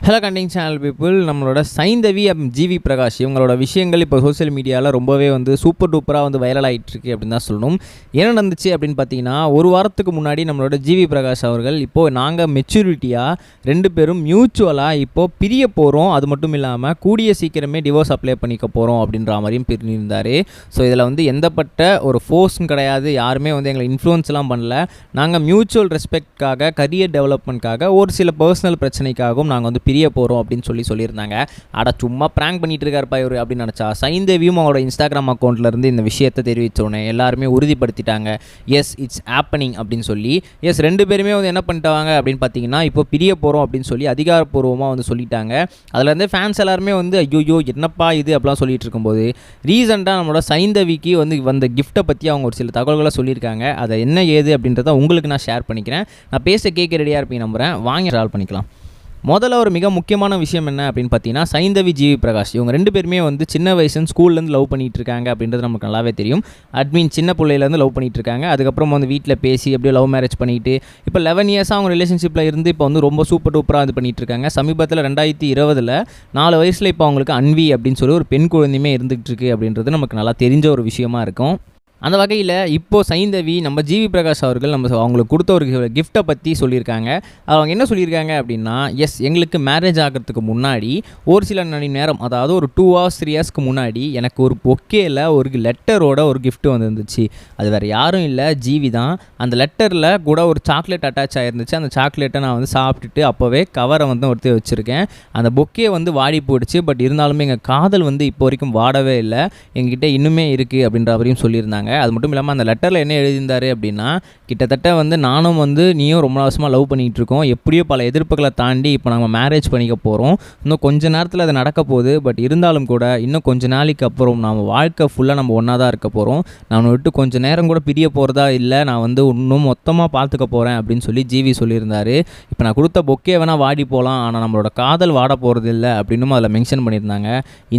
Hello கண்டிங் channel people, நம்மளோட Saindhavi GV Prakash இவங்களோட விஷயங்கள் இப்போ சோசியல் மீடியாவில் ரொம்பவே சூப்பர் டூப்பராக வைரல் ஆகிட்டுருக்கு அப்படின்னு தான் சொல்லணும். என்ன நடந்துச்சு அப்படின்னு பார்த்தீங்கன்னா, ஒரு வாரத்துக்கு முன்னாடி நம்மளோட ஜிவி பிரகாஷ் அவர்கள் இப்போது நாங்கள் மெச்சூரிட்டியாக 2 பேரும் மியூச்சுவலாக இப்போது பிரிய போகிறோம், அது மட்டும் இல்லாமல் கூடிய சீக்கிரமே டிவோர்ஸ் அப்ளை பண்ணிக்க போகிறோம் அப்படின்ற மாதிரியும் பிரிஞ்சிருந்தார். ஸோ இதில் எந்தப்பட்ட ஒரு ஃபோர்ஸும் கிடையாது, யாருமே எங்களை இன்ஃப்ளூயன்ஸ்லாம் பண்ணல. நாங்கள் மியூச்சுவல் ரெஸ்பெக்ட்காக, கரியர் டெவலப்மெண்ட்காக, ஒரு சில பர்சனல் பிரச்சனைக்காகவும் நாங்கள் பிரிய போகிறோம் அப்படின்னு சொல்லியிருந்தாங்க. சும்மா ப்ராங்க் பண்ணிட்டு இருக்காருப்பா இவர் அப்படின்னு நினச்சா, சைந்தவியும் அவங்களோட இன்ஸ்டாகிராம் அக்கௌண்ட்லேருந்து இந்த விஷயத்தை தெரிவித்தோன்னே எல்லாருமே உறுதிப்படுத்திட்டாங்க. எஸ், இட்ஸ் ஹேப்பனிங் அப்படின்னு சொல்லி. எஸ், 2 பேருமே என்ன பண்ணிட்டாங்க அப்படின்னு பார்த்தீங்கன்னா, இப்போ பிரிய போகிறோம் அப்படின்னு சொல்லி அதிகாரப்பூர்வமாக சொல்லிட்டாங்க. அதுலேருந்து ஃபேன்ஸ் எல்லாருமே ஐயோ என்னப்பா இது அப்படிலாம் சொல்லிட்டு இருக்கும்போது, ரீசெண்டாக நம்மளோட சைந்தவிக்கு வந்த கிஃப்ட்டை பற்றி அவங்க ஒரு சில தகவல்களை சொல்லியிருக்காங்க. அதை என்ன ஏது அப்படின்றத உங்களுக்கு நான் ஷேர் பண்ணிக்கிறேன். நான் பேச கேட்க ரெடியாக இருப்பீங்க நம்புகிறேன். வாங்கி ட்ராவல் பண்ணிக்கலாம். முதல்ல ஒரு மிக முக்கியமான விஷயம் என்ன அப்படின்னு பார்த்தீங்கன்னா, சைந்தவி ஜிவி பிரகாஷ் இவங்க 2 பேருமே சின்ன வயசுன்னு ஸ்கூல்லேருந்து லவ் பண்ணிகிட்டு இருக்காங்க அப்படின்றது நமக்கு நல்லாவே தெரியும். அட்மின் சின்ன பிள்ளையிலேருந்து லவ் பண்ணிகிட்டு இருக்காங்க. அதுக்கப்புறம் வீட்டில் பேசி அப்படியே லவ் மேரேஜ் பண்ணிவிட்டு இப்போ 11 இயர்ஸாக அவங்க ரிலேஷன்ஷிப்பில் இருந்து இப்போ ரொம்ப சூப்பர் டூப்பராக இது பண்ணிகிட்டு இருக்காங்க. சமீபத்தில் 2020 4 வயசில் இப்போ அவங்களுக்கு அன்வி அப்படின்னு சொல்லி ஒரு பெண் குழந்தையுமே இருந்துகிட்டு இருக்கு அப்படின்றது நமக்கு நல்லா தெரிஞ்ச ஒரு விஷயமா இருக்கும். அந்த வகையில் இப்போது சைந்தவி நம்ம ஜிவி பிரகாஷ் அவர்கள் அவங்களுக்கு கொடுத்த ஒரு கிஃப்ட்டை பற்றி சொல்லியிருக்காங்க. அவங்க என்ன சொல்லியிருக்காங்க அப்படின்னா, எஸ், எங்களுக்கு மேரேஜ் ஆகிறதுக்கு முன்னாடி ஒரு சில மணி நேரம், அதாவது ஒரு 2 hours 3 hours முன்னாடி எனக்கு ஒரு பொக்கேயில் ஒரு லெட்டரோட ஒரு கிஃப்ட் வந்துருந்துச்சு. அது வேறு யாரும் இல்லை, ஜிவி தான். அந்த லெட்டரில் கூட ஒரு சாக்லேட் அட்டாச் ஆகிருந்துச்சு. அந்த சாக்லேட்டை நான் சாப்பிட்டுட்டு அப்போவே கவரை ஒருத்தர் வச்சுருக்கேன். அந்த பொக்கே வாடி போயிடுச்சு. பட் இருந்தாலுமே எங்கள் காதல் இப்போ வரைக்கும் வாடவே இல்லை, எங்ககிட்ட இன்னுமே இருக்குது அப்படின்ற மாதிரியும் சொல்லியிருந்தாங்க. அது மட்டும் இல்லாமல் அந்த லெட்டரில் என்ன எழுதியிருந்தாரு அப்படின்னா, கிட்டத்தட்ட நானும் நீயும் ரொம்ப வருஷமாக லவ் பண்ணிகிட்டு இருக்கோம், எப்படியோ பல எதிர்ப்புகளை தாண்டி இப்போ நம்ம மேரேஜ் பண்ணிக்க போகிறோம், இன்னும் கொஞ்ச நேரத்தில் அது நடக்க போகுது. பட் இருந்தாலும் கூட இன்னும் கொஞ்ச நாளைக்கு அப்புறம் நம்ம வாழ்க்கை ஃபுல்லாக நம்ம ஒன்றா தான் இருக்க போகிறோம், நான் விட்டு கொஞ்சம் நேரம் கூட பிரிய போகிறதா இல்லை, நான் இன்னும் மொத்தமாக பார்த்துக்க போகிறேன் அப்படின்னு சொல்லி ஜிவி சொல்லியிருந்தார். இப்போ நான் கொடுத்த பொக்கே வேணால் வாடி போகலாம், ஆனால் நம்மளோட காதல் வாட போகிறது இல்லை அப்படின்னு அதில் மென்ஷன் பண்ணியிருந்தாங்க.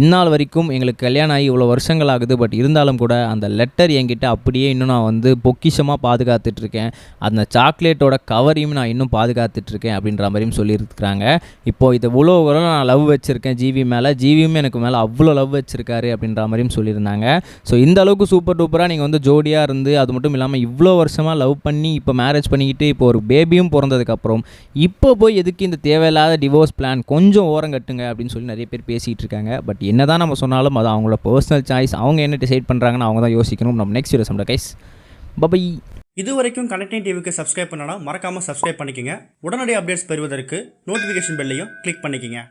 இந்நாள் வரைக்கும் எங்களுக்கு கல்யாணம் ஆகி இவ்வளோ வருஷங்கள் ஆகுது, பட் இருந்தாலும் கூட அந்த லெட்டர் என்கிட்ட அப்படியே இன்னும் நான் பொக்கிஷமாக பாதுகாத்துட்ருக்கேன், அந்த சாக்லேட்டோட கவரையும் நான் இன்னும் பாதுகாத்துட்ருக்கேன் அப்படின்ற மாதிரியும் சொல்லியிருக்கிறாங்க. இப்போது இது இவ்வளோ நான் லவ் வச்சுருக்கேன் ஜிவி மேலே, ஜிவியும் எனக்கு மேலே அவ்வளோ லவ் வச்சுருக்காரு அப்படின்ற மாதிரியும் சொல்லியிருந்தாங்க. ஸோ இந்த அளவுக்கு சூப்பர் டூப்பராக நீங்கள் ஜோடியாக இருந்து, அது மட்டும் இல்லாமல் இவ்வளோ வருஷமாக லவ் பண்ணி இப்போ மேரேஜ் பண்ணிக்கிட்டு இப்போ ஒரு பேபியும் பிறந்ததுக்கப்புறம் இப்போ போய் எதுக்கு இந்த தேவையில்லாத டிவோர்ஸ் பிளான், கொஞ்சம் ஓரம் கட்டுங்க அப்படின்னு சொல்லி நிறைய பேர் பேசிகிட்டு இருக்காங்க. பட் என்ன தான் நம்ம சொன்னாலும் அது அவங்களோட பர்சனல் சாய்ஸ், அவங்க என்ன டிசைட் பண்ணுறாங்கன்னு அவங்க தான் யோசிக்கணும். நம்ம நெக்ஸ்ட் வீடியோ சம்டா கைஸ், பை. இது வரைக்கும் கனெக்டிங் டிவிக்கு சப்ஸ்கிரைப் பண்ணனா மறக்காமல் சப்ஸ்கிரைப் பண்ணிக்கங்க. உடனடி அப்டேட்ஸ் பெறுவதற்கு நோட்டிஃபிகேஷன் பெல்லையும் கிளிக் பண்ணிக்கங்க.